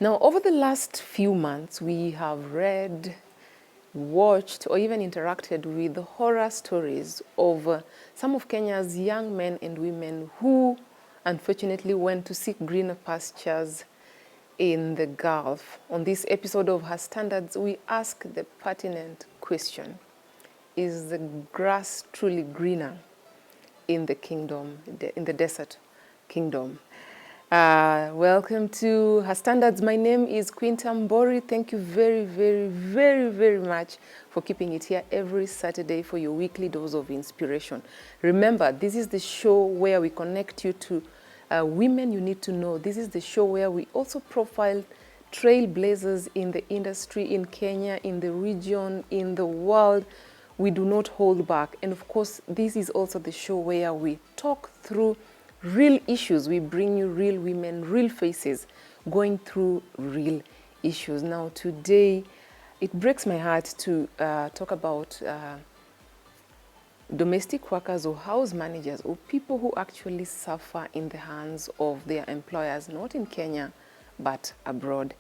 Now, over the last few months, we have read, watched, or even interacted with the horror stories of some of Kenya's young men and women who unfortunately went to seek greener pastures in the Gulf. On this episode of Her Standards, we ask the pertinent question: is the grass truly greener in the kingdom, in the desert kingdom? Welcome to Her Standards. My name is Quinta Mbori. Thank you very, very, very, very much for keeping it here every Saturday for your weekly dose of inspiration. Remember, this is the show where we connect you to women you need to know. This is the show where we also profile trailblazers in the industry, in Kenya, in the region, in the world. We do not hold back. And of course, this is also the show where we talk through real issues. We bring you real women, real faces going through real issues. Now, today, it breaks my heart to talk about domestic workers or house managers or people who actually suffer in the hands of their employers, not in Kenya, but abroad.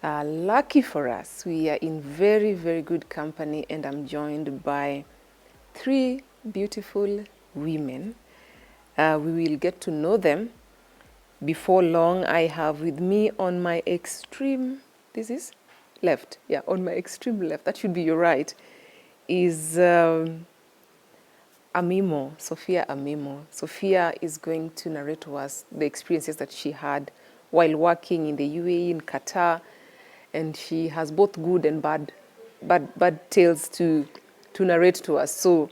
Lucky for us, we are in very, very good company, and I'm joined by three beautiful women. We will get to know them before long. I have with me on my extreme, this is left, yeah, on my extreme left, that should be your right, is Amimo, Sophia Amimo. Sophia is going to narrate to us the experiences that she had while working in the UAE, in Qatar, and she has both good and bad tales to narrate to us. So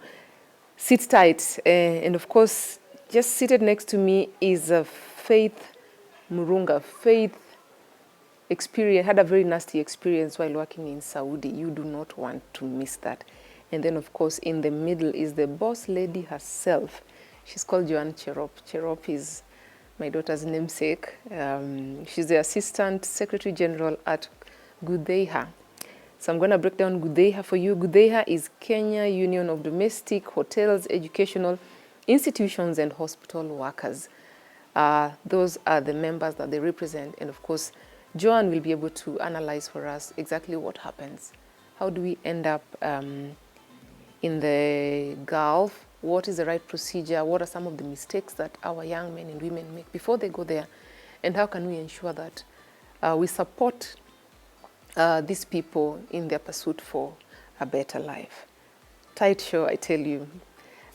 sit tight, and of course, just seated next to me is Faith Murunga. Faith had a very nasty experience while working in Saudi. You do not want to miss that. And then, of course, in the middle is the boss lady herself. She's called Joanne Cherop. Cherop is my daughter's namesake. She's the Assistant Secretary General at Gudeiha. So I'm going to break down Gudeiha for you. Gudeiha is Kenya Union of Domestic, Hotels, Educational Institutions and Hospital Workers. Those are the members that they represent. And of course, Joanne will be able to analyze for us exactly what happens. How do we end up in the Gulf? What is the right procedure? What are some of the mistakes that our young men and women make before they go there? And how can we ensure that we support these people in their pursuit for a better life? Tight show, I tell you.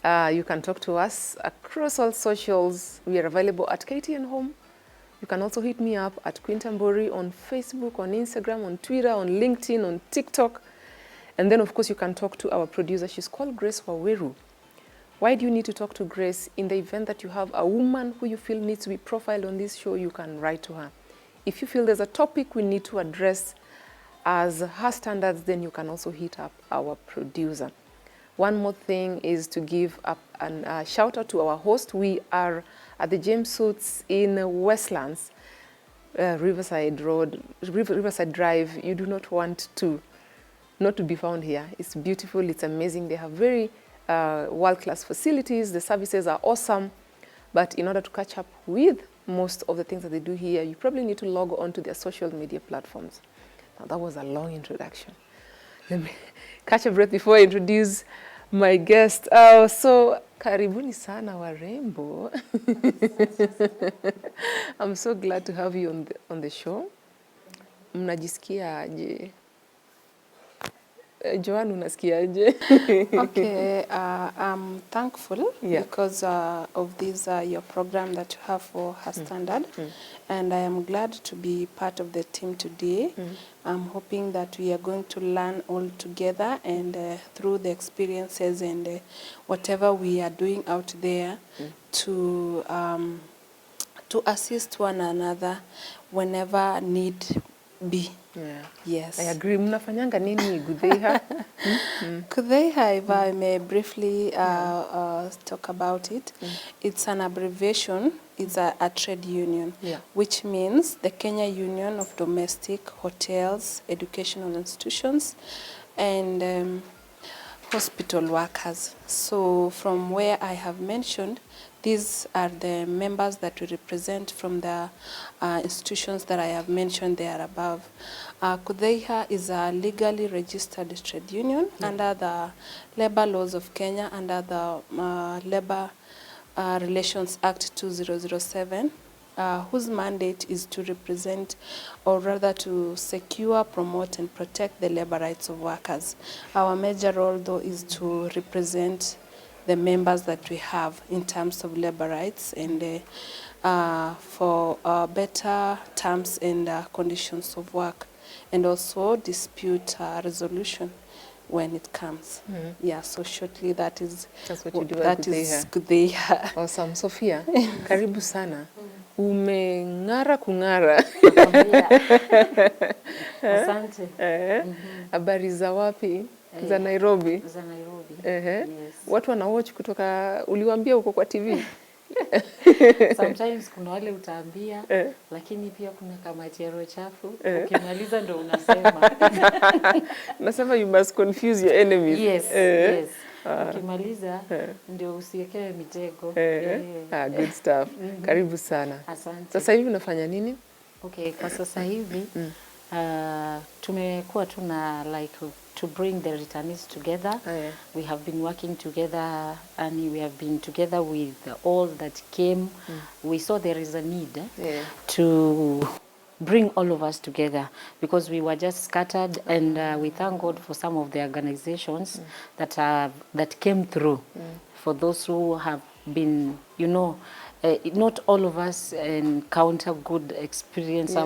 You can talk to us across all socials. We are available at KTN Home. You can also hit me up at Quinta Mbori on Facebook, on Instagram, on Twitter, on LinkedIn, on TikTok. And then, of course, you can talk to our producer. She's called Grace Waweru. Why do you need to talk to Grace? In the event that you have a woman who you feel needs to be profiled on this show, you can write to her. If you feel there's a topic we need to address as Her Standards, then you can also hit up our producer. One more thing is to give a shout out to our host. We are at the James Suits in Westlands, Riverside Road, Riverside Drive. You do not want to not to be found here. It's beautiful, it's amazing. They have very world-class facilities. The services are awesome. But in order to catch up with most of the things that they do here, you probably need to log on to their social media platforms. Now, that was a long introduction. Let me catch a breath before I introduce my guest. So, karibuni sana warembo. I'm so glad to have you on the show. Mnajisikia aje? Joanne, unasikia aje? Okay, I'm thankful because of this your program that you have for Her Standard, and I am glad to be part of the team today. I'm hoping that we are going to learn all together, and through the experiences and whatever we are doing out there to assist one another whenever need be. Yeah. Yes. I agree. Mnafanyanga nini Gudeiha? Gudeiha, if I may briefly talk about it, it's an abbreviation. It's a trade union, which means the Kenya Union of Domestic, Hotels, Educational Institutions, and hospital workers. So from where I have mentioned, These are the members that we represent from the institutions that I have mentioned there above. KUDHEIHA is a legally registered trade union under the labor laws of Kenya, under the Labor Relations Act 2007, whose mandate is to represent, or rather to secure, promote and protect the labor rights of workers. Our major role though is to represent the members that we have in terms of labor rights and for better terms and conditions of work, and also dispute resolution when it comes. Yeah, so shortly that's what you do. That is KUDHEIHA. Awesome. Sophia, karibu sana. Umeng'ara kung'ara. Asante. Habari za wapi? Za Nairobi. Za Nairobi. Yes. Watu wanawatch kutoka, uliwaambia uko kwa TV? Sometimes kuna wale utaambia, lakini pia kuna kamati ya roho chafu. Ukimaliza ndo unasema. Nasema you must confuse your enemies. Yes, yes. Ukimaliza ndio usiwekewe mitego. Good stuff. Karibu sana. Asante. Sasa hivi unafanya nini? Okay, kwa sasa hivi tumekuwa tuna like to bring the returnees together. We have been working together and we have been together with all that came. We saw there is a need to bring all of us together because we were just scattered, and we thank God for some of the organizations that came through. For those who have been, you know, not all of us encounter good experience.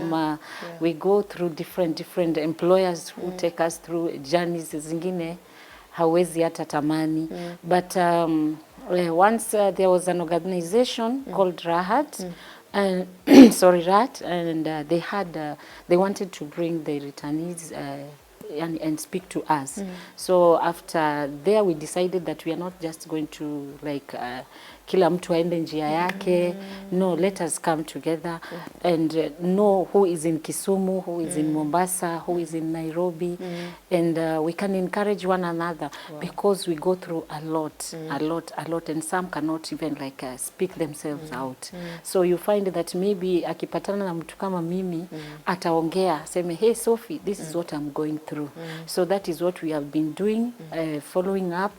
We go through different employers who take us through journeys zingine hawezi hata tamani. But once there was an organization called Rahat, and sorry, RAT, and they wanted to bring the returnees and speak to us. So after there we decided that we are not just going to like kila mtu aende njia yake. No, let us come together and know who is in Kisumu, who is in Mombasa, who is in Nairobi, and we can encourage one another because we go through a lot, and some cannot even like speak themselves out. So you find that maybe akipatana na mtu kama mimi ataongea, seme, hey Sophie, this is what I'm going through. So that is what we have been doing, following up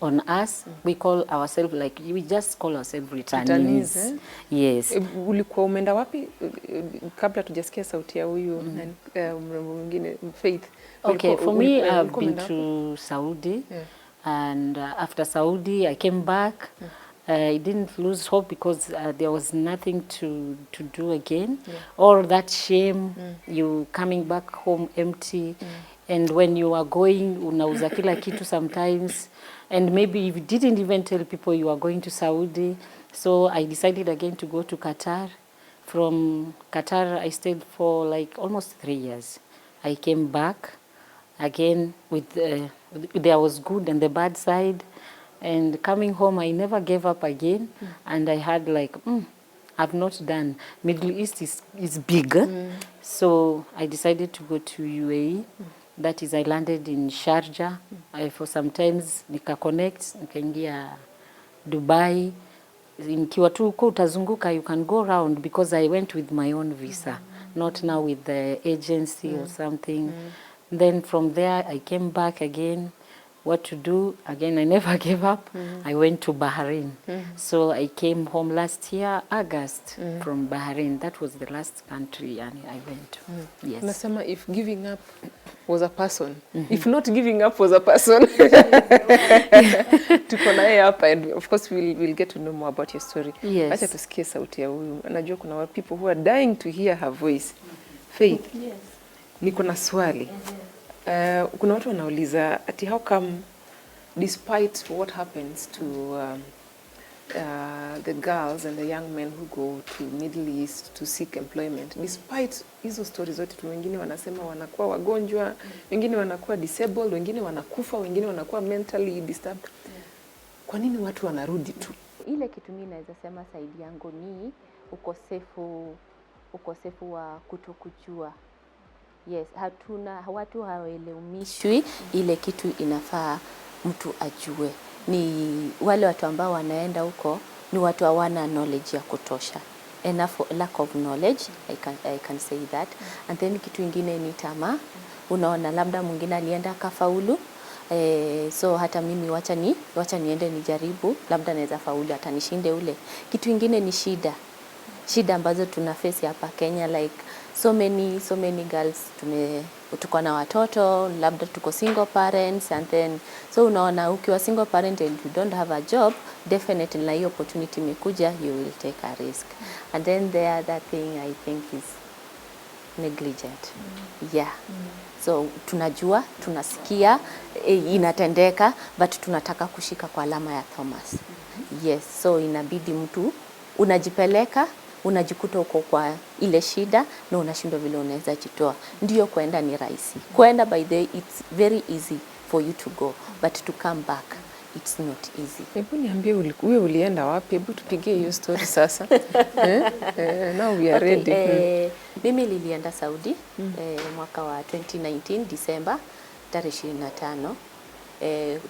on us. We call ourselves like, we just call ourselves returnees. Yes. Ulikuwa umeenda wapi kabla tujasikia sauti ya huyu mrembo mwingine Faith? Okay, for me I've been to Saudi, and after Saudi I came back. I didn't lose hope because there was nothing to do again, or that shame, you coming back home empty, and when you are going unauza kila kitu sometimes, and maybe you didn't even tell people you are going to Saudi. So I decided again to go to Qatar. From Qatar I stayed for like almost 3 years. I came back again with there was good and the bad side. And coming home, I never gave up again. And I had like, I've not done. Middle East is big. So I decided to go to UAE. That is, I landed in Sharjah. For sometimes, nika connect, nikaingia Dubai. Nikiwa tu uko utazunguka, you can go around because I went with my own visa, not now with the agency or something. Then from there, I came back again. What to do? Again, I never gave up. I went to Bahrain. So I came home last year, August, from Bahrain. That was the last country I went to. Yes. Nasema if giving up was a person, if not giving up was a person, tuko naye hapa, and of course we'll get to know more about your story. Yes. Acha tusikie sauti ya huyu. Najua kuna people who are dying to hear her voice. Faith. Yes. Niko na swali. Kuna watu wanauliza ati how come despite what happens to the girls and the young men who go to Middle East to seek employment, despite hizo stories zote tu, wengine wanasema wanakuwa wagonjwa, wengine wanakuwa disabled, wengine wanakufa, wengine wanakuwa mentally disturbed. Kwa nini watu wanarudi tu? Ile kitu mimi naweza sema saidi yangu ni ukosefu wa kutokujua. Yes, watu hawaelimishwi ile kitu inafaa mtu ajue. Ni wale watu ambao wanaenda huko ni watu hawana knowledge ya kutosha, enough lack of knowledge, I can say that. And then kitu ingine ni tamaa. Unaona labda mwingine alienda akafaulu, so hata mimi wacha niende nijaribu, labda naweza faulu hata nishinde ule. Kitu ingine ni shida ambazo tuna face hapa Kenya, like so many girls tuko na watoto, labda tuko single parents, and then so unaona ukiwa single parent and you don't have a job, definitely na hiyo opportunity imekuja, you will take a risk. And then the other thing I think is negligent. Yeah. So tunajua, tunasikia inatendeka, but tunataka kushika kwa alama ya Thomas. Yes, so inabidi mtu unajipeleka, unajikuta uko kwa ile shida na unashindwa vile unaweza jitoa. Ndio kuenda ni rahisi. Kuenda by the way, it's very easy for you to go, but to come back it's not easy. Hebu niambie wewe ulienda wapi? Hebu tupigie hiyo story sasa. Now we are ready. Mimi nilienda Saudi mwaka wa 2019 December tarehe 25.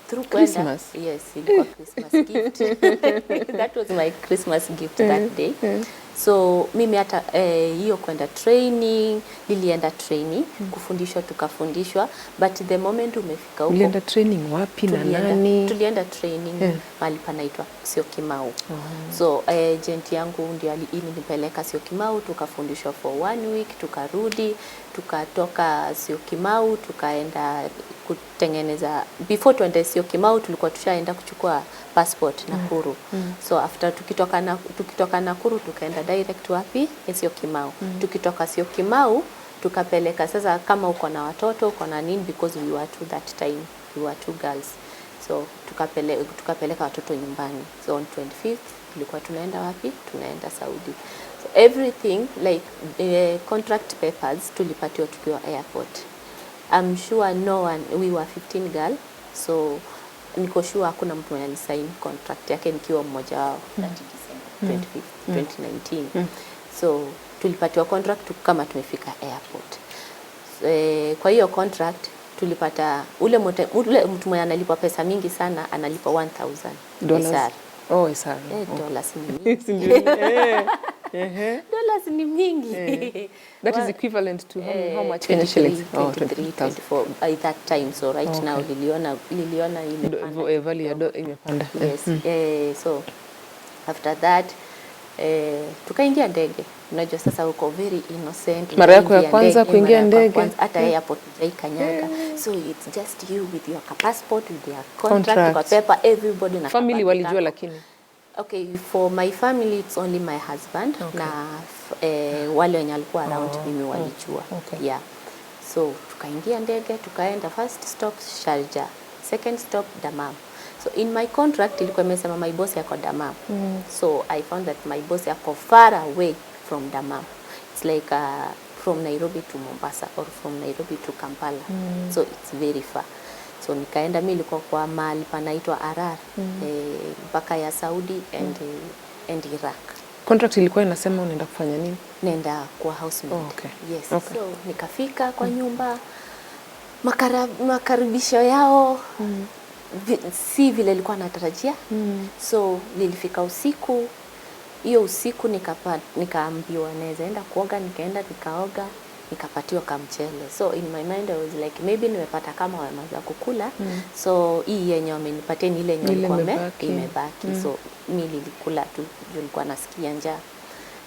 Through Christmas. Yes, ilikuwa Christmas gift. That was my Christmas gift that day. So mimi hata hiyo kwenda training, nilienda training, kufundishwa tukafundishwa, but the moment umefika huko. Ulienda training wapi na nani? Tulienda training mahali panaitwa Syokimau. So agent yangu ndio alinipeleka Syokimau, tukafundishwa for 1 week, tukarudi, tukatoka Syokimau tukaenda kutengeneza. Before tuende Syokimau tulikuwa tushaenda kuchukua passport Nakuru. So after tukitoka Nakuru tukaenda direct wapi? Syokimau. Tukitoka Syokimau tukapeleka sasa, kama uko na watoto uko na nini, because we were two that time, we were 2 girls. So tukapeleka watoto nyumbani. So on 25th tulikuwa tunaenda wapi? Tunaenda Saudi. So everything like contract papers tulipatiwa tukiwa airport. I'm sure no one, we were 15 girl, so niko sure hakuna mtu mwenye alisign contract yake nikiwa mmoja wao. 2019. So tulipatiwa contract kama tumefika airport. Kwa hiyo contract tulipata ule mtu mwenye analipa pesa mingi sana analipa $1,000. Oh, SR. Dollars ni mingi. Dollars ni mingi. That is equivalent to how much Kenyan shillings? 23, 24 by that time. So right now niliona imepanda. Value imepanda. Yes. So after that tukaingia ndege. Unajua sasa uko very innocent. Mara yako ya kwanza kuingia ndege hata airport haikanyaga. So it's just you with your passport, with your contract, your paper, everybody na family walijua lakini. Okay, for my family it's only my husband na wale wenye walikuwa around mimi walijua. Yeah. So tukaingia ndege, tukaenda first stop Sharjah, second stop Dammam. So in my contract ilikuwa imesema my boss yako Dammam. So I found that my boss yako far away from Dammam. It's like from Nairobi to Mombasa or from Nairobi to Kampala. So it's very far. So nikaenda mimi nilikuwa kwa mahali panaitwa Arar, mpaka ya Saudi and Iraq. Contract ilikuwa inasema unaenda kufanya nini? Nenda kwa housemaid. Yes. Okay. So nikafika kwa nyumba, makaribisho yao si vile nilikuwa natarajia. So nilifika usiku. Hiyo usiku nikaambiwa naweza enda kuoga, nikaenda nikaoga, nikapatiwa kamchele. So in my mind I was like maybe nimepata kama wameweza kukula. So hii yenye wamenipatia ni ile yenye imebaki. So mimi nilikula tu, nilikuwa nasikia njaa.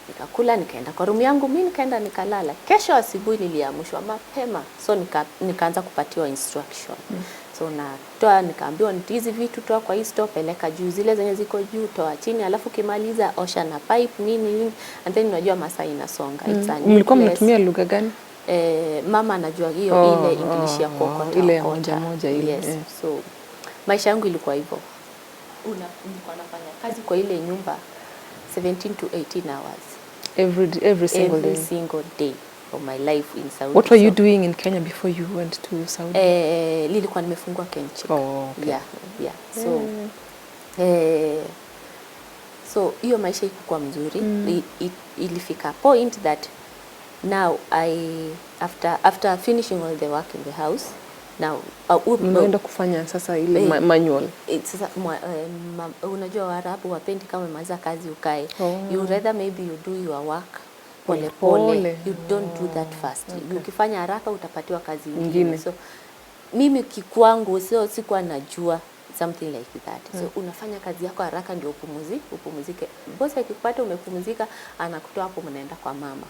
Nikakula, nikaenda kwa room yangu, mimi nikaenda nikalala. Kesho asubuhi niliamshwa mapema. So nikaanza kupatiwa instruction. So nikaambiwa hizi vitu toa kwa hii store, peleka juu, zile zenye ziko juu toa chini, alafu kimaliza osha na pipe nini, and then unajua masaa inasonga. Mlikuwa mnatumia lugha gani? Mama anajua hiyo ile English ya kokota. Ile moja ile. Yes. So maisha yangu ilikuwa hivyo. Nilikuwa nafanya kazi kwa ile nyumba 17 to 18 hours. Every single day of my life in Saudi. What were you doing in Kenya before you went to Saudi? Nilikuwa nimefungua Kenchik. Okay. Yeah. So hiyo maisha ilikuwa mzuri. Ilifika point that now after finishing all the work in the house, Now unaenda kufanya sasa ile manual. Sasa unajua Waarabu wapendi kama umemaliza kazi ukae. You rather maybe you do your work pole. You don't do that fast. Ukifanya haraka utapatiwa kazi nyingine. So mimi kikwangu sikuwa najua something like that. So unafanya kazi yako haraka ndio upumzike. Bosi akikupata umepumzika anakutoa hapo mnaenda kwa mama.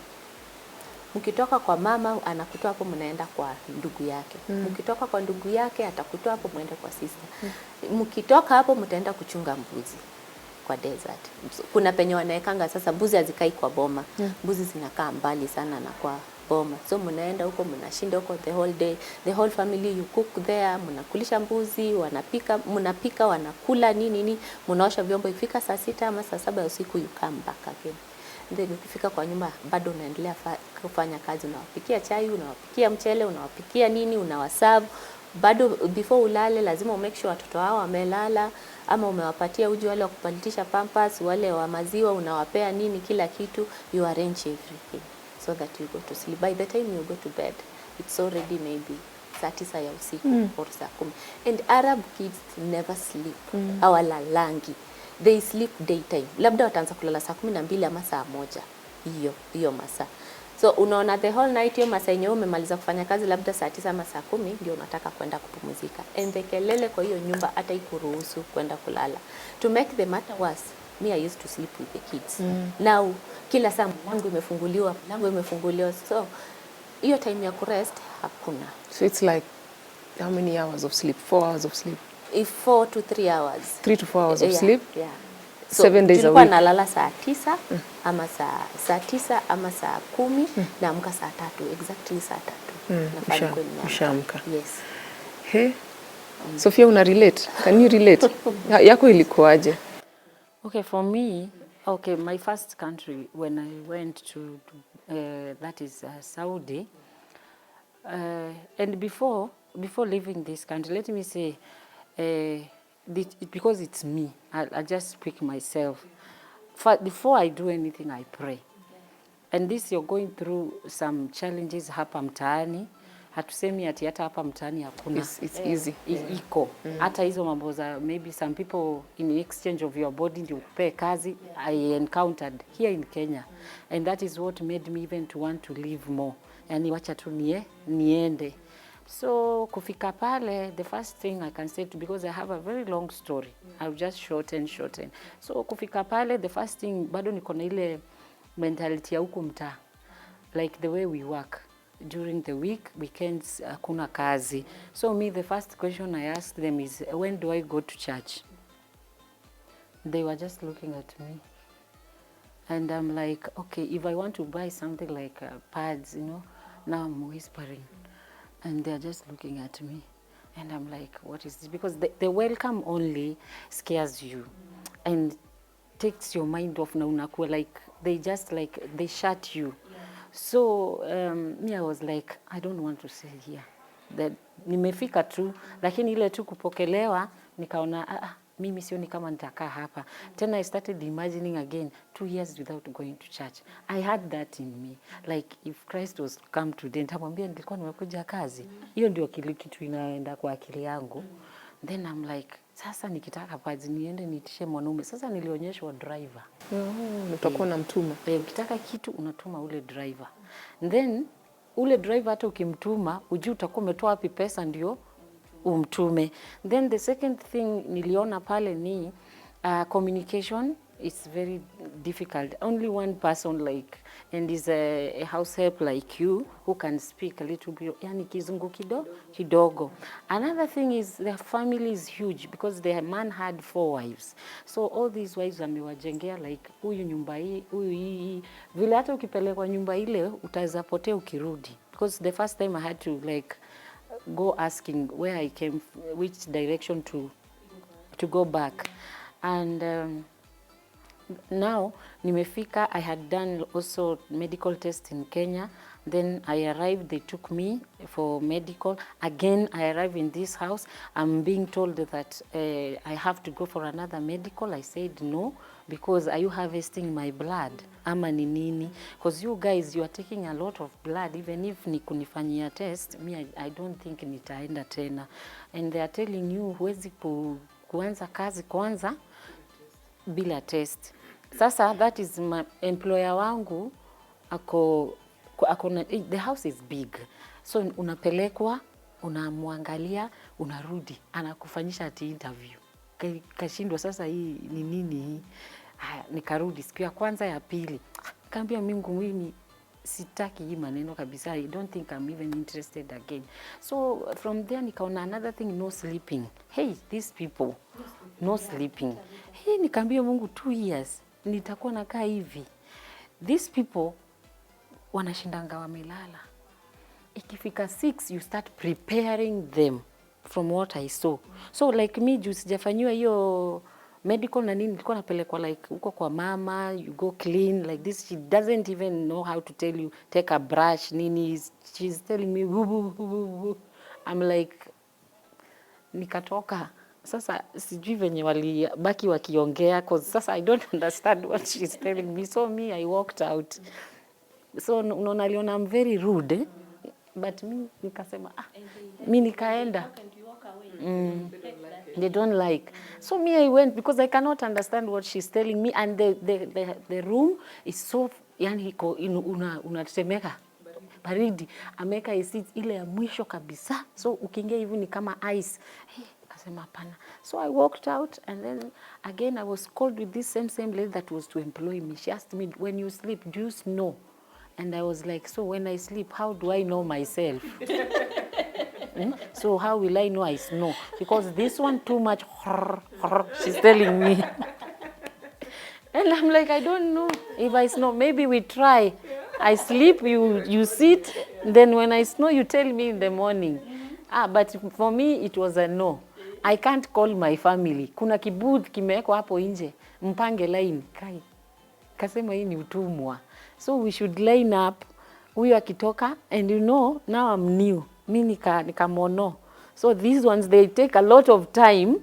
Mkitoka kwa mama anakutoa hapo mnaenda kwa ndugu yake. Mkitoka kwa ndugu yake atakutoa hapo muende kwa sister. Mkitoka hapo mtaenda kuchunga mbuzi kwa desert. Kuna penye wanaekanga sasa mbuzi hazikai kwa boma. Mbuzi zinakaa mbali sana na kwa boma. So mnaenda huko mnashinda huko the whole day. The whole family you cook there, mnakulisha mbuzi, mnapika, wanakula nini, mnaosha vyombo ifika saa 6 ama saa 7 usiku you come back again. Then ukifika kwa nyumba bado unaendelea kufanya kazi, unawapikia chai, unawapikia mchele, unawapikia nini, unawaserve. Bado before ulale lazima make sure watoto wao wamelala ama umewapatia uji wale wa kupalitisha pampers, wale wa maziwa unawapea nini, kila kitu, you arrange everything so that you go to sleep. By the time you go to bed it's already maybe saa 9 ya usiku or saa 10. And Arab kids never sleep. Hawalalangi. They sleep daytime. Labda wataanza kulala saa 12 ama saa 1. Hiyo masaa. So unaona the whole night hiyo masaa yenyewe umemaliza kufanya kazi labda saa 9 ama saa 10 ndio unataka kwenda kupumzika. And the kelele kwa hiyo nyumba hata ikuruhusu kwenda kulala. To make the matter worse, me I used to sleep with the kids. Now kila saa mlango imefunguliwa. So hiyo time ya kurest hakuna. So it's like how many hours of sleep? 4 hours of sleep? 4 to 3 hours. 3 to 4 hours of sleep? Yeah. So 7 days a week. Tulikuwa nalala saa 9 ama saa 9 ama saa 10 na amka saa 3, exactly saa 3. Ushaamka. Yes. Hey. Sophia, una relate? Can you relate? Yako ilikuwaje? Okay, for me, my first country when I went to that is Saudi. And before leaving this country, let me say, because it's me, I just speak myself. Before I do anything, I pray. And this you're going through some challenges hapa mtaani. Hatusemi ati hata hapa mtaani hakuna. It's easy. Iko. Hata hizo mambo za maybe some people in exchange of your body ndio pay kazi I encountered here in Kenya. And that is what made me even to want to live more. Yani wacha tu niende. So kufika pale, the first thing I can say because I have a very long story. I'll just shorten. So kufika pale, the first thing bado niko na ile mentality ya huku mtaa. Like the way we work. During the week, weekends, hakuna kazi. So me, the first question I asked them is, when do I go to church? They were just looking at me. And I'm like, okay, if I want to buy something like pads, now I'm whispering. And they're just looking at me. And I'm like, what is this? Because the welcome only scares you. And takes your mind off na unakuwa like, they shut you. So me I was like, I don't want to stay here. That nimefika tu, lakini ile tu kupokelewa nikaona mimi sioni kama nitakaa hapa. Then I started imagining again 2 years without going to church. I had that in me. Like if Christ was come today, nitamwambia nilikuwa nimekuja kazi. Hiyo ndio kitu inaenda kwa akili yangu. Then I'm like, sasa nikitaka pads niende niitishe mwanaume. Sasa nilionyeshwa driver. Utakuwa na mtuma. Ukitaka kitu unatuma ule driver. Then ule driver hata ukimtuma, ujui utakuwa umetoa wapi pesa ndio umtume. Then the second thing niliona pale ni communication is very difficult. Only one person and is a house help like you who can speak a little bit, yani kizungu kidogo. Another thing is their family is huge because the man had 4 wives. So all these wives amewajengea like huyu nyumba hii, huyu hii. Vile hata ukipelekwa nyumba ile utaweza potea ukirudi. Because the first time I had to go asking where I came, which direction to go back. And now nimefika, I had done also medical test in Kenya. Then I arrived, they took me for medical. Again, I arrived in this house. I'm being told that I have to go for another medical. I said no, because are you harvesting my blood ama ni nini? Because you guys, you are taking a lot of blood. Even if ni kunifanyia test, me I don't think nitaenda tena. And they are telling you huwezi kuanza kazi kwanza bila test. Sasa that is my employer wangu ako the house is big. So unapelekwa, unamwangalia, unarudi, anakufanyisha ati interview. Kashindwa sasa hii ni nini hii? Nikarudi siku ya kwanza ya pili. Kaambia Mungu mimi sitaki hii maneno kabisa. I don't think I'm even interested again. So from there nikaona another thing, no sleeping. Hey, these people, no sleeping. Hey, nikaambia Mungu 2 years nitakuwa nakaa hivi. These people wanashindanga wamelala. Ikifika 6 you start preparing them from what I saw. So like me, juu sijafanywa hiyo medical na nini, nilikuwa napelekwa like uko kwa mama, you go clean like this. She doesn't even know how to tell you take a brush nini. She's telling me woo, woo, woo, woo. I'm like, nikatoka. Sasa sijui venye walibaki wakiongea, cause sasa I don't understand what she's telling me. So me, I walked out. So unaona aliona I'm very rude, eh? But me nikasema mi nikaenda. They don't like. So me I went because I cannot understand what she's telling me, and the room is so yani unatemeka baridi, ameka isi ile ya mwisho kabisa. So ukiingia hivi ni kama ice. Kasema hapana. So I walked out, and then again I was called with this same lady that was to employ me. She asked me, when you sleep, do you snore? And I was like, so when I sleep, how do I know myself? So how will I know I snore? Because this one too much, she's telling me. And I'm like, I don't know if I snore. Maybe we try. I sleep, you sit, then when I snore, you tell me in the morning. But for me, it was a no. I can't call my family. Kuna kibud kimewekwa hapo nje, mpange line. Kasema hii ni utumwa. So we should line up, huyu akitoka, and you know, now I'm new. Mi nika mono. So these ones, they take a lot of time.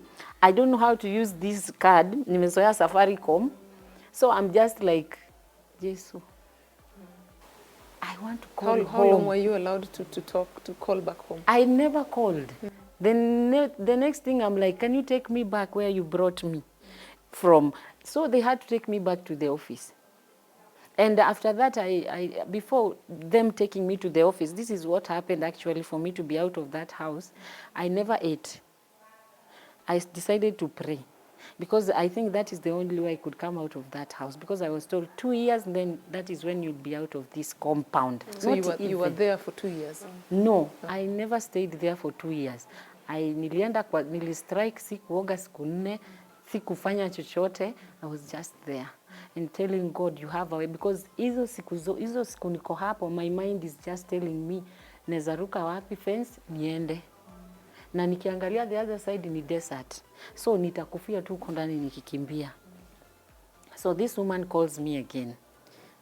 I don't know how to use this card. Nimezoea Safaricom. So I'm just like, Jesu, I want to call home. How long were you allowed to call back home? I never called. Then the next thing I'm like, can you take me back where you brought me from? So they had to take me back to the office. And after that, I before them taking me to the office, this is what happened actually for me to be out of that house. I never ate. I decided to pray, because I think that is the only way I could come out of that house, because I was told 2 years, then that is when you'll be out of this compound. So you were there for 2 years? No, I never stayed there for 2 years. Nilistrike, sikuoga siku 4, sikufanya chochote. I was just there and telling God, you have a way, because hizo siku niko hapo, my mind is just telling me, nezaruka wapi fence niende. Na nikiangalia the other side ni desert. So nitakufia tu ndani nikikimbia. So this woman calls me again.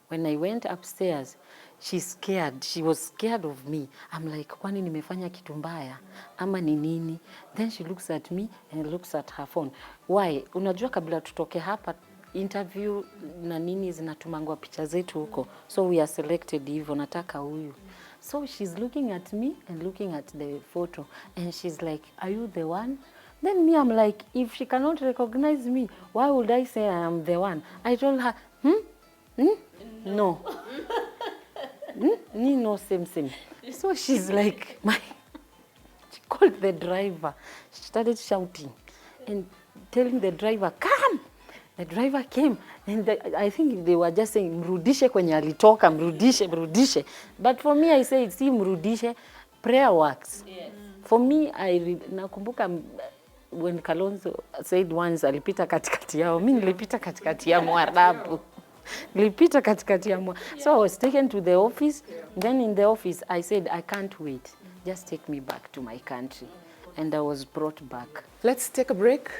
When I went upstairs, she's scared. She was scared of me. I'm like, kwani nimefanya kitu mbaya ama ni nini? Then she looks at me and looks at her phone. Why? Unajua kabla tutoke hapa, interview na nini zinatumangwa picha zetu huko. So we are selected hivyo, nataka huyu. So she's looking at me and looking at the photo, and she's like, are you the one? Then me, I'm like, if she cannot recognize me, why would I say I am the one? I told her, no. No, same. So she's like, she called the driver. She started shouting and telling the driver, come. The driver came, and I think they were just saying, mrudishe kwenye alitoka, mrudishe. But for me, I say, si mrudishe, prayer works. Yes. For me, nakumbuka when Kalonzo said once, alipita katikati yao, mimi nilipita katikati ya Mwarabu. Nilipita katikati ya Mwarabu. So I was taken to the office. Then in the office, I said, I can't wait. Just take me back to my country. And I was brought back. Let's take a break.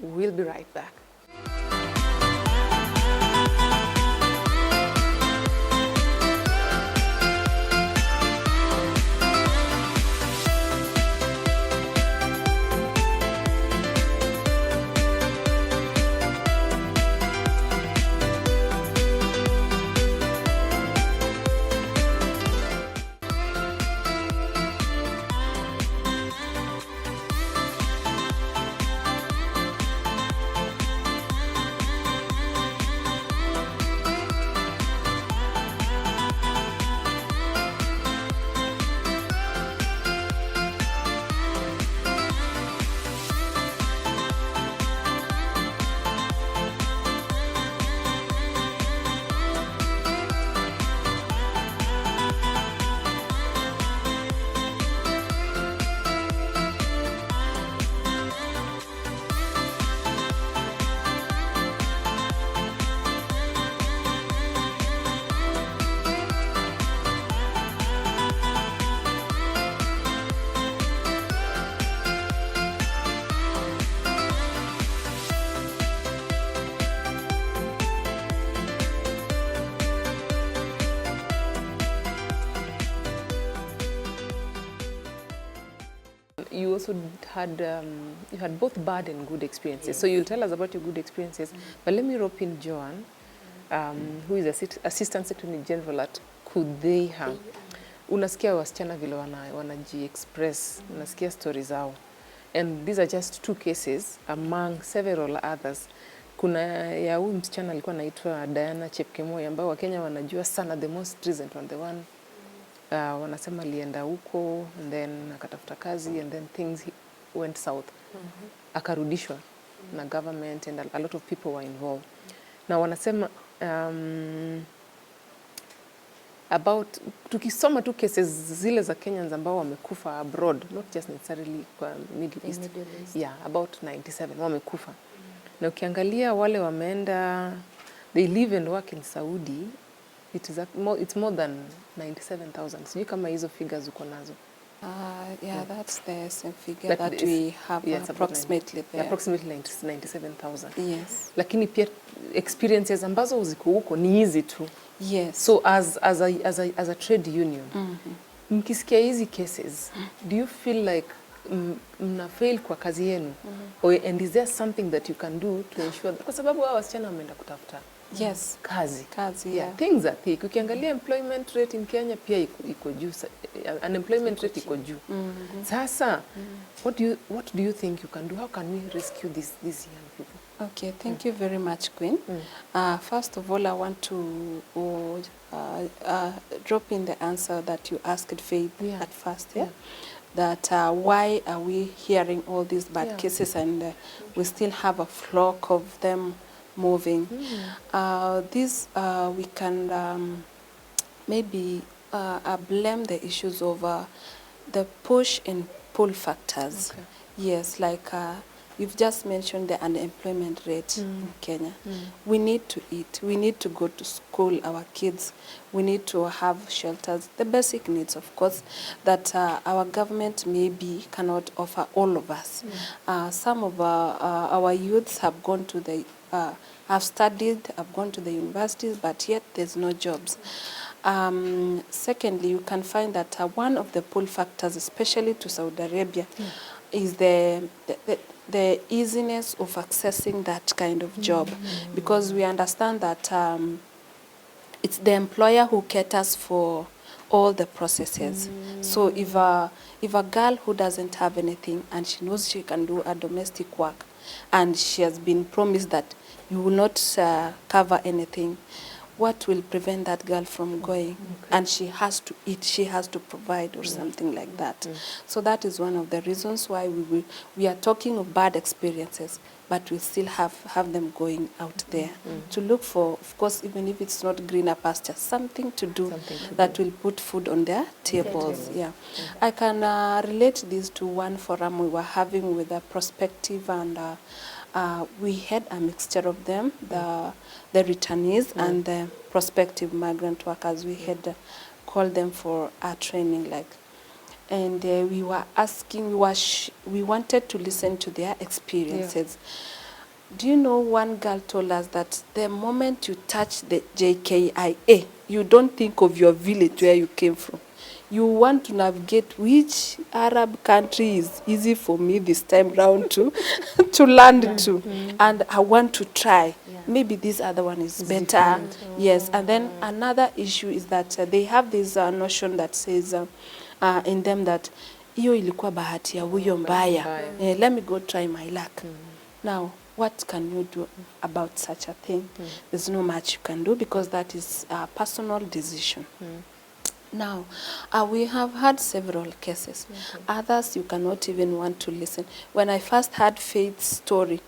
We'll be right back. you also had you had both bad and good experiences. Yes. So you'll tell us about your good experiences. But let me rope in Joan, who is Assistant Secretary General at KUDHEIHA. Unasikia wasichana vile wanaji-express, unasikia stories zao. And these are just 2 cases among several others. Kuna ya huyu msichana alikuwa anaitwa Diana Chepkemoi, ambao Wakenya wanajua sana, the most recent one, the one wanasema alienda huko and then akatafuta kazi and then things went south. Akarudishwa na government and a lot of people were involved. Na wanasema about tukisoma 2 cases zile za Kenyans ambao wamekufa abroad, not just necessarily kwa Middle East. Yeah, about 97 wamekufa. Na ukiangalia wale wameenda, they live and work in Saudi, it's more than 97,000. Sijui kama hizo figures uko nazo. Yeah, that's the same figure that we have, yes, approximately there. Approximately 97,000. Yes. Lakini pia experiences ambazo ziko huko ni hizi tu. Yes. So as a trade union, mkisikia hizi cases, do you feel like mna fail kwa kazi yenu? And is there something that you can do to ensure that, kwa sababu hao wasichana wameenda kutafuta yes, kazi, yeah. Things are thick. Ukiangalia employment rate in Kenya pia iko juu, unemployment rate iko juu. Sasa what do you think you can do? How can we rescue these young people? Okay, thank you very much, Queen. First of all, I want to drop in the answer that you asked Faith at first, that why are we hearing all these bad cases and we still have a flock of them moving. This we can maybe blame the issues of the push and pull factors. Okay. Yes, like you've just mentioned the unemployment rate in Kenya. We need to eat. We need to go to school, our kids. We need to have shelters, the basic needs, of course, that our government maybe cannot offer all of us. Some of our youths have gone to the have studied, have gone to the universities, but yet there's no jobs. Secondly, you can find that one of the pull factors, especially to Saudi Arabia, is the easiness of accessing that kind of job, because we understand that it's the employer who caters for all the processes. So if a girl who doesn't have anything and she knows she can do a domestic work and she has been promised that you will not cover anything, what will prevent that girl from going? And she has to eat, she has to provide or something like that. So that is one of the reasons why we are talking of bad experiences, but we still have them going out there to look for, of course, even if it's not greener pasture, something to do that will put food on their tables. Yeah. I can relate this to one forum we were having with a prospective and we had a mixture of them, the returnees and the prospective migrant workers. We had called them for a training, like, and we were asking, we wanted to listen to their experiences. Do you know, one girl told us that the moment you touch the JKIA, you don't think of your village where you came from. You want to navigate which Arab country is easy for me this time round to land to, and I want to try. Maybe this other one is better. Yes, and then another issue is that they have this notion that says in them that iyo ilikuwa bahati ya huyo mbaya. Let me go try my luck. Now, what can you do about such a thing? There's no much you can do, because that is a personal decision. Now, we have had several cases. Others you cannot even want to listen. When I first heard Faith's story,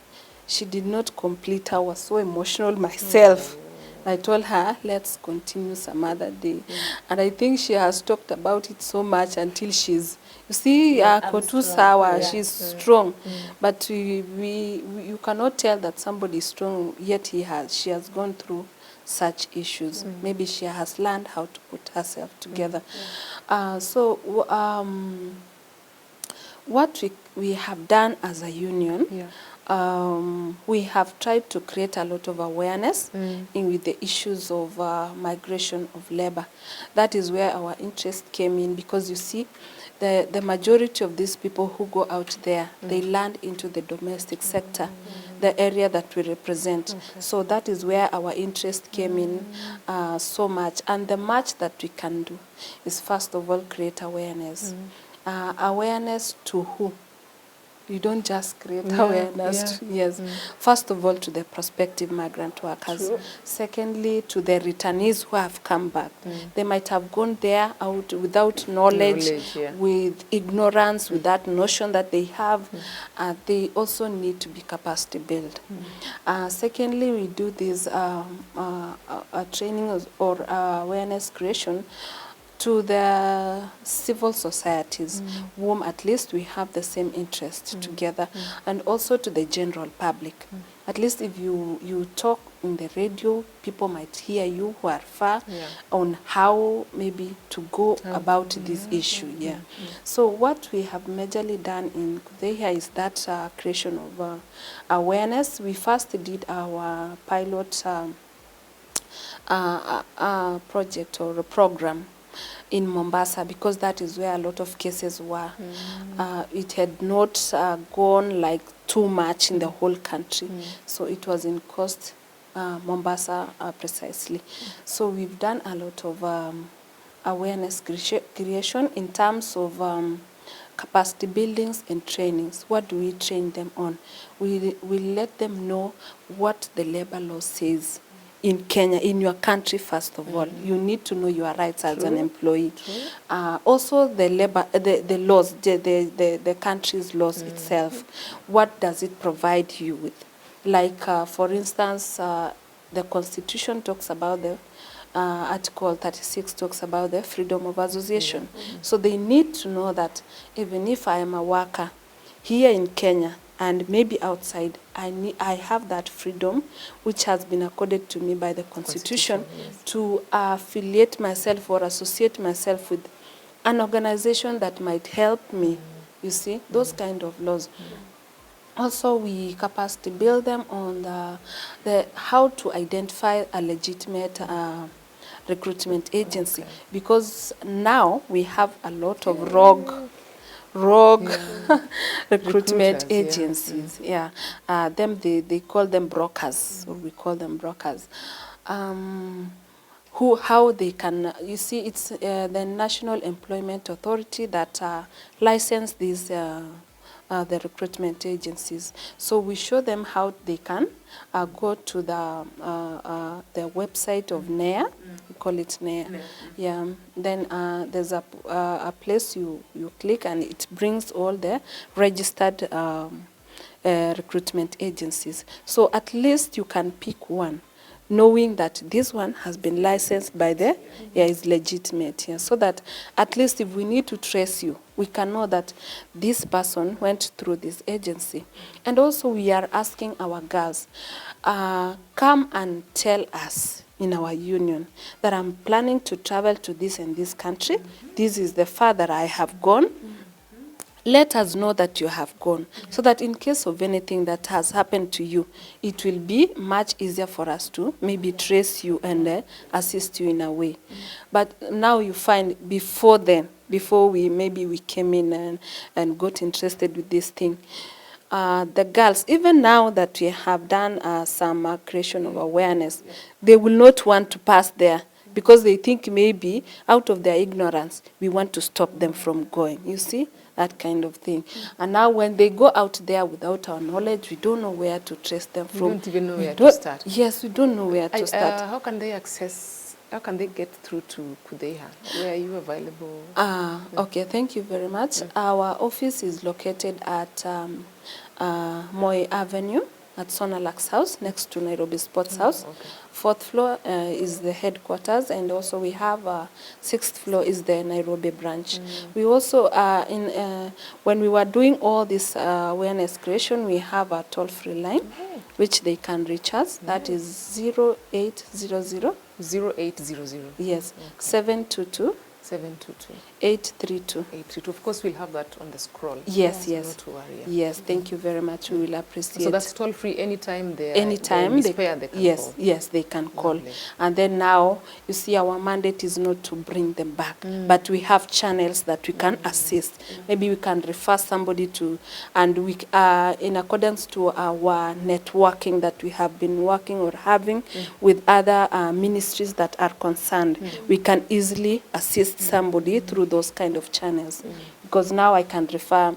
she did not complete. I was so emotional myself. I told her, let's continue some other day. And I think she has talked about it so much until she's, you see, Kotu Sawa, she's strong. But you cannot tell that somebody is strong, yet she has gone through such issues. Maybe she has learned how to put herself together. So what we have done as a union, we have tried to create a lot of awareness with the issues of migration of labor. That is where our interest came in, because you see, the majority of these people who go out there, they land into the domestic sector, the area that we represent. So that is where our interest came in so much. And the much that we can do is, first of all, create awareness. Awareness to who? You don't just create awareness. Yes. First of all, to the prospective migrant workers. True. Secondly, to the returnees who have come back. They might have gone there out without knowledge with ignorance, with that notion that they have. They also need to be capacity built. Secondly, we do this training or awareness creation to the civil societies, whom at least we have the same interest together, and also to the general public. At least if you talk in the radio, people might hear you who are far on how maybe to go about this issue. So what we have majorly done in Kudeha is that creation of awareness. We first did our pilot project or a program in Mombasa, because that is where a lot of cases were. It had not gone like too much in the whole country. So it was in Coast Mombasa precisely. So we've done a lot of awareness creation in terms of capacity buildings and trainings. What do we train them on? We let them know what the labor law says. In Kenya, in your country, first of all, you need to know your rights as an employee. Also, the labor, the laws, the country's laws itself. What does it provide you with? Like, for instance, the Constitution talks about the Article 36 talks about the freedom of association. So they need to know that even if I am a worker here in Kenya, and maybe outside, I have that freedom which has been accorded to me by the Constitution to affiliate myself or associate myself with an organization that might help me. You see, those kind of laws. Also, we capacity build them on the how to identify a legitimate recruitment agency, because now we have a lot of rogue recruitment agencies. Them they call them brokers, or we call them brokers. How they can, you see, it's the National Employment Authority that license these the recruitment agencies. So we show them how they can go to the website of NEA. We call it NEA. Then there's a place you click, and it brings all the registered recruitment agencies. So at least you can pick one, knowing that this one has been licensed by the, is legitimate, so that at least if we need to trace you, we can know that this person went through this agency. And also we are asking our girls, come and tell us in our union that I'm planning to travel to this and this country. This is the far that I have gone. Let us know that you have gone, so that in case of anything that has happened to you, it will be much easier for us to maybe trace you and assist you in a way. But now you find before we came in and got interested with this thing, the girls, even now that we have done some creation of awareness, they will not want to pass there, because they think maybe out of their ignorance, we want to stop them from going, you see? That kind of thing. And now when they go out there without our knowledge, we don't know where to trace them from. We don't even know where to start. Yes, we don't know where to start. How can they get through to Kudeha? Where are you available? Okay, thank you very much. Our office is located at Moi Avenue at Sonalax House, next to Nairobi Sports House. Okay. 4th floor is the headquarters, and also we have 6th floor is the Nairobi branch. We also, when we were doing all this awareness creation, we have a toll-free line, which they can reach us. That is 0800. 0800. Yes, 722. 722 832. 832. Of course, we'll have that on the scroll. Yes, so yes. Not to worry. Yes, thank you very much. We will appreciate. So that's toll free anytime they Anytime they can yes, call. yes, they can call. Lovely. And then now, you see, our mandate is not to bring them back, but we have channels that we can assist. Maybe we can refer somebody to, and we, in accordance to our networking that we have been working or having with other ministries that are concerned, we can easily assist somebody through those kind of channels. Because now I can refer,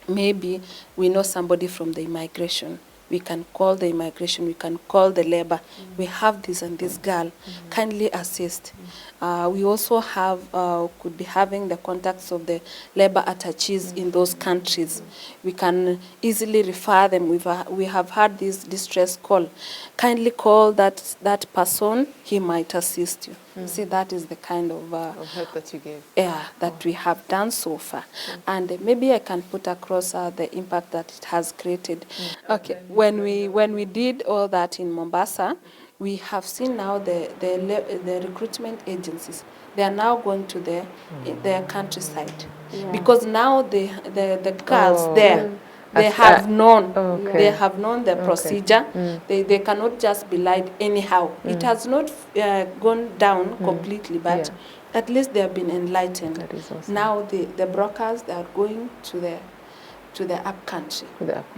maybe we know somebody from the immigration. We can call the immigration, we can call the labor. We have this and this girl, kindly assist. We also have, could be having the contacts of the labor attaches in those countries. We can easily refer them. We have had this distress call. Kindly call that person, he might assist you. See, that is the kind of help that you gave. Yeah, that we have done so far. And maybe I can put across the impact that it has created. Okay, when we did all that in Mombasa, we have seen now the recruitment agencies. They are now going to their countryside, because now the girls there, they have known. They have known the procedure. They cannot just be lied anyhow. It has not gone down completely, but at least they have been enlightened. That is awesome. Now the brokers, they are going to the up country,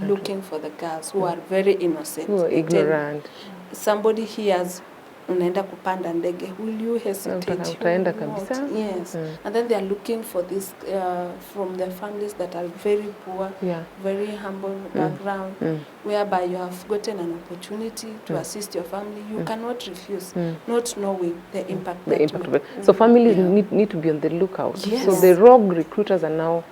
looking for the girls who are very innocent, who are ignorant. Somebody hears, unaenda kupanda ndege, will you hesitate? Utaenda kabisa. Yes. And then they are looking for this from the families that are very poor, very humble background, whereby you have gotten an opportunity to assist your family. You cannot refuse, not knowing the impact. So families need to be on the lookout. Yes. So the rogue recruiters are now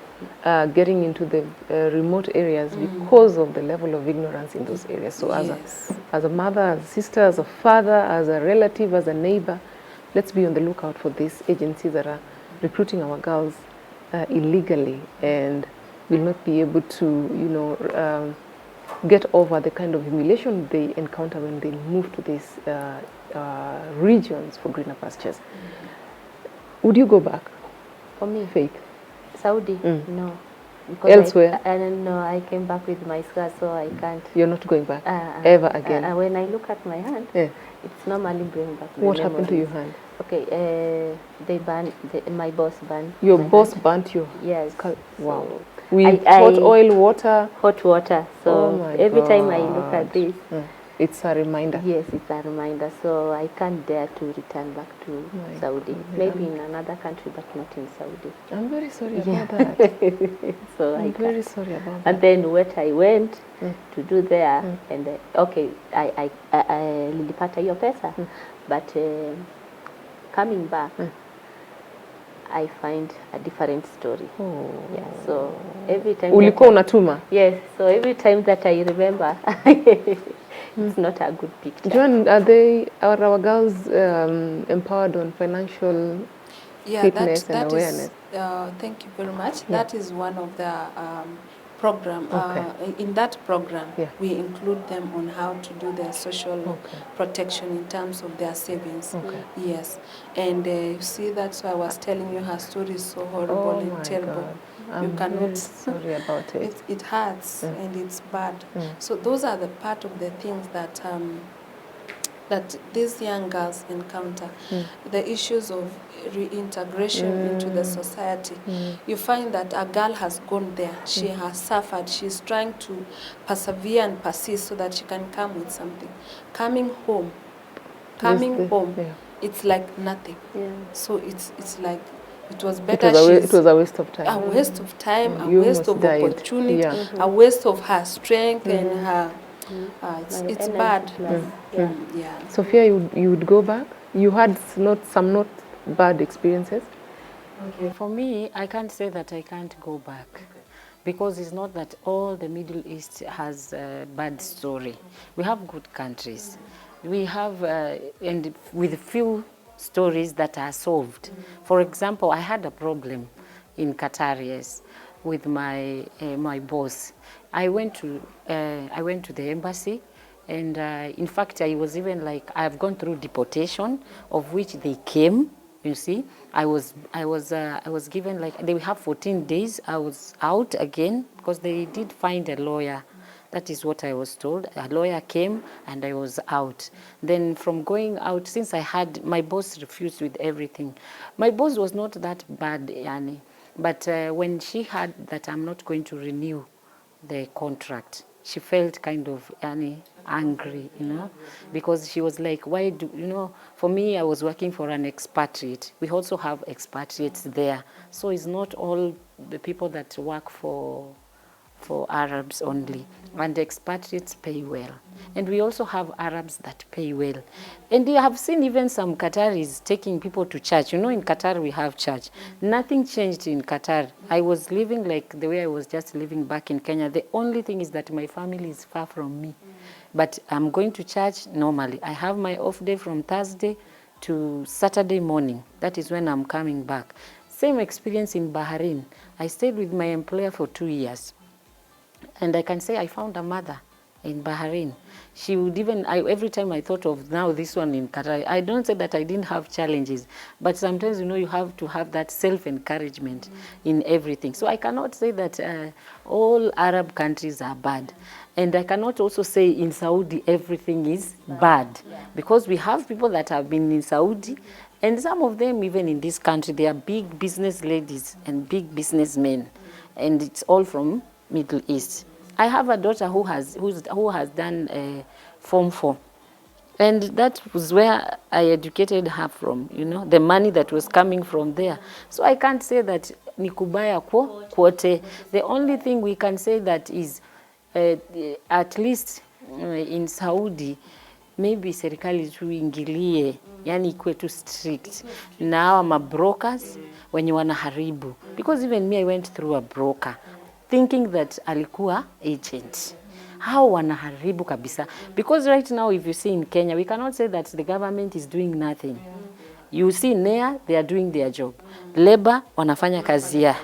getting into the remote areas because of the level of ignorance in those areas. So as a mother, as a sister, as a father, as a relative, as a neighbor, let's be on the lookout for these agencies that are recruiting our girls illegally and will not be able to, get over the kind of humiliation they encounter when they move to these regions for greener pastures. Would you go back? For me? Faith? Saudi? No. Because elsewhere? No, I came back with my scar, so I can't. You're not going back ever again? When I look at my hand, it's normally bring back my What memories. happened to your hand? Okay, they banned, my boss banned. Your boss burnt you? Yes. Wow. So With hot oil, water? Hot water. So every time I look at this, it's a reminder. Yes, it's a reminder. So I can't dare to return back to Saudi. Maybe in another country, but not in Saudi. I'm very sorry about that. So I'm very sorry about that. And then what I went to do there, and I nilipata hiyo pesa, but coming back, I find a different story. Oh. Yeah. So every time. Ulikuwa unatuma? Yes. So every time that I remember. It's not a good picture. Joan, are our girls empowered on financial fitness and awareness? Thank you very much. That is one of the program. In that program, we include them on how to do their social protection in terms of their savings. Yes. And you see, that's why I was telling you her story is so horrible and terrible. God. I'm very sorry about it. It hurts and it's bad. So those are the part of the things that that these young girls encounter. The issues of reintegration into the society. You find that a girl has gone there, she has suffered, she's trying to persevere and persist so that she can come with something. Coming home, it's like nothing. So it's like, it was better. It was a waste of time. A waste of time, a waste of opportunity, a waste of her strength and her. It's bad. Sophia, you would go back? You had some not bad experiences? Okay. For me, I can't say that I can't go back. Because it's not that all the Middle East has a bad story. We have good countries. We have, and with few stories that are solved. For example, I had a problem in Qatar, with my my boss. I went to the embassy, and in fact, I was even like, I've gone through deportation, of which they came You see, I was given, like, they have 14 days. I was out again because they did find a lawyer. That is what I was told. A lawyer came and I was out. Then from going out, since my boss refused with everything. My boss was not that bad, Yani. But when she heard that I'm not going to renew the contract, she felt kind of angry, because she was like, why do, for me, I was working for an expatriate. We also have expatriates there. So it's not all the people that work for Arabs only, and expatriates pay well. And we also have Arabs that pay well. And you have seen even some Qataris taking people to church. In Qatar we have church. Nothing changed in Qatar. I was living like the way I was just living back in Kenya. The only thing is that my family is far from me. But I'm going to church normally. I have my off day from Thursday to Saturday morning. That is when I'm coming back. Same experience in Bahrain. I stayed with my employer for 2 years. And I can say I found a mother in Bahrain. She would even, every time I thought of now this one in Qatar, I don't say that I didn't have challenges, but sometimes, you have to have that self-encouragement in everything. So I cannot say that all Arab countries are bad. And I cannot also say in Saudi everything is bad, because we have people that have been in Saudi, and some of them even in this country, they are big business ladies and big businessmen, and it's all from Middle East. I have a daughter who has done Form 4, and that was where I educated her from. The money that was coming from there. So I can't say that ni kubaya kwote. The only thing we can say that is at least in Saudi, maybe serikali tuingilie, yani ikuwe tu strict na hawa mabrokers wenye wanaharibu, because even me, I went through a broker thinking that alikuwa agent. How wanaharibu kabisa. Because right now, if you see in Kenya, we cannot say that the government is doing nothing. You see NEA, they are doing their job. Labor, wanafanya kazi ya.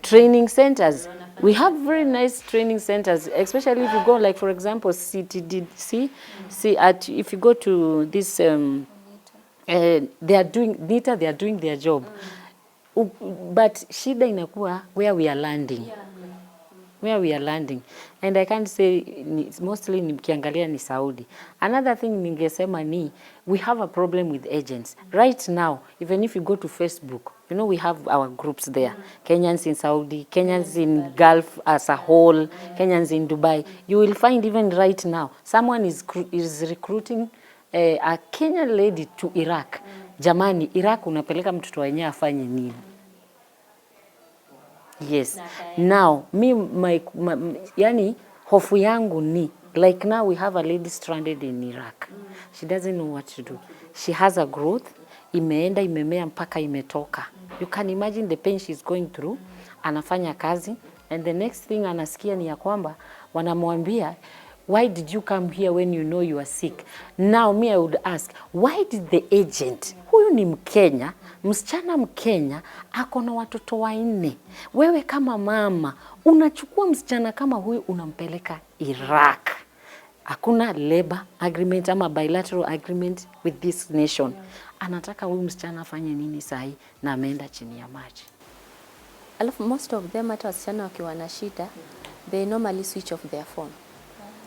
Training centers, we have very nice training centers, especially if you go, like, for example, CTDC. If you go to this, they are doing their job. But shida inakuwa where we are landing. And I can't say it's mostly nikiangalia ni Saudi. Another thing ningesema ni we have a problem with agents. Right now, even if you go to Facebook, we have our groups there. Kenyans in Saudi, Kenyans in Gulf as a whole, Kenyans in Dubai. You will find even right now, someone is recruiting a Kenyan lady to Iraq. Jamani, Iraq unapeleka mtoto wenyewe afanye nini? Yes. Now, yani hofu yangu ni, like now we have a lady stranded in Iraq. She doesn't know what to do. She has a growth, imemea mpaka imetoka. You can imagine the pain she's going through. Anafanya kazi, and the next thing anasikia ni ya kwamba wanamwambia, why did you come here when you know you are sick? Now me, I would ask, why did the agent, huyu ni Mkenya, msichana Mkenya, ako na watoto 4. Wewe kama mama, unachukua msichana kama huyu unampeleka Iraq. Hakuna labor agreement ama bilateral agreement with this nation. Anataka huyu msichana afanye nini sahi na ameenda chini ya maji? Alafu most of them, hata wasichana wakiwa na shida, they normally switch off their phone.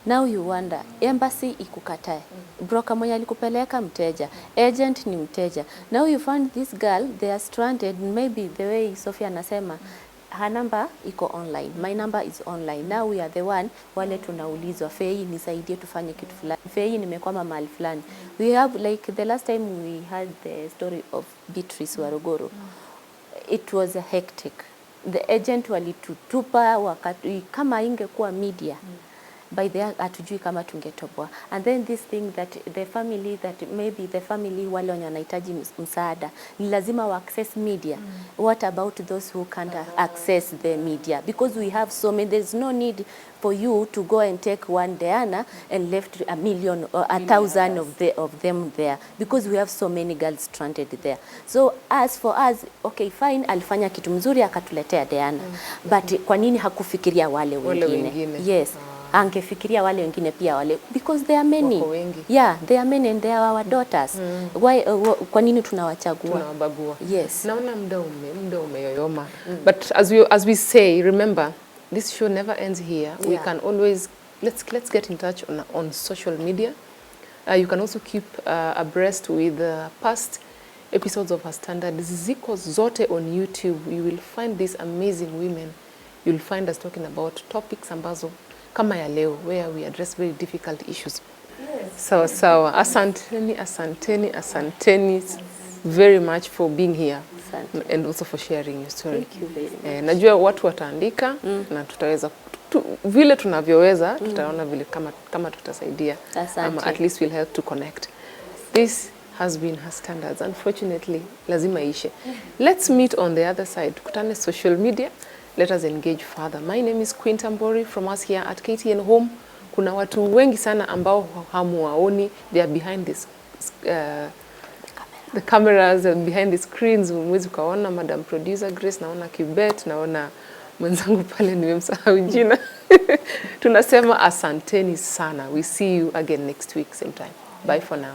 Now you wonder, embassy ikukatae, broker mwenye alikupeleka mteja, agent ni mteja. Now you find this girl, they are stranded, maybe the way Sophia anasema, her number iko online, my number is online. Now we are the one, wale tunaulizwa, Fei nisaidie tufanye kitu fulani, Fei nimekwama mahali fulani. We have, like the last time we had the story of Beatrice Waruguru, it was a hectic. The agent walitutupa wakati kama ingekuwa media. By the atujui kama tungetoboa. And then this thing that the family wale wanahitaji msaada ni lazima wa access media. What about those who can't access the media? Because we have so many, there's no need for you to go and take one Diana and left 1,000,000 or 1,000 of them there, because we have so many girls stranded there. So as for us, okay fine, alifanya kitu mzuri akatuletea Diana, but kwa nini hakufikiria wale wengine? Yes. angefikiria wale wengine pia wale, because there are many. Wako wengi. Yeah, there are many and they are our daughters. Why, kwa nini tunawachagua? Tunawabagua. Yes. Naona muda umeyoyoma. But as we say, remember, this show never ends here. We can always, let's get in touch on social media. You can also keep abreast with past episodes of Her Standard. Ziko zote on YouTube. You will find these amazing women. You'll find us talking about topics ambazo kama ya leo, where we address very difficult issues. Yes. Sawa. Asanteni very much for being here. Asante. And also for sharing your story. Thank you very much. Najua watu wataandika na tutaweza vile tunavyoweza tutaona vile kama tutasaidia. Ama at least we'll help to connect. This has been Her Standards. Unfortunately, lazima ishe. Let's meet on the other side. Tukutane social media. Let us engage further. My name is Queen Tambori from us here at KTN Home. Kuna watu wengi sana ambao hamuwaoni. They are behind this the cameras and behind the screens. Mwezi ukaona Madam Producer Grace, naona Kibet, naona mwenzangu pale nimemsahau jina. Tunasema asanteni sana. We see you again next week same time. Bye for now.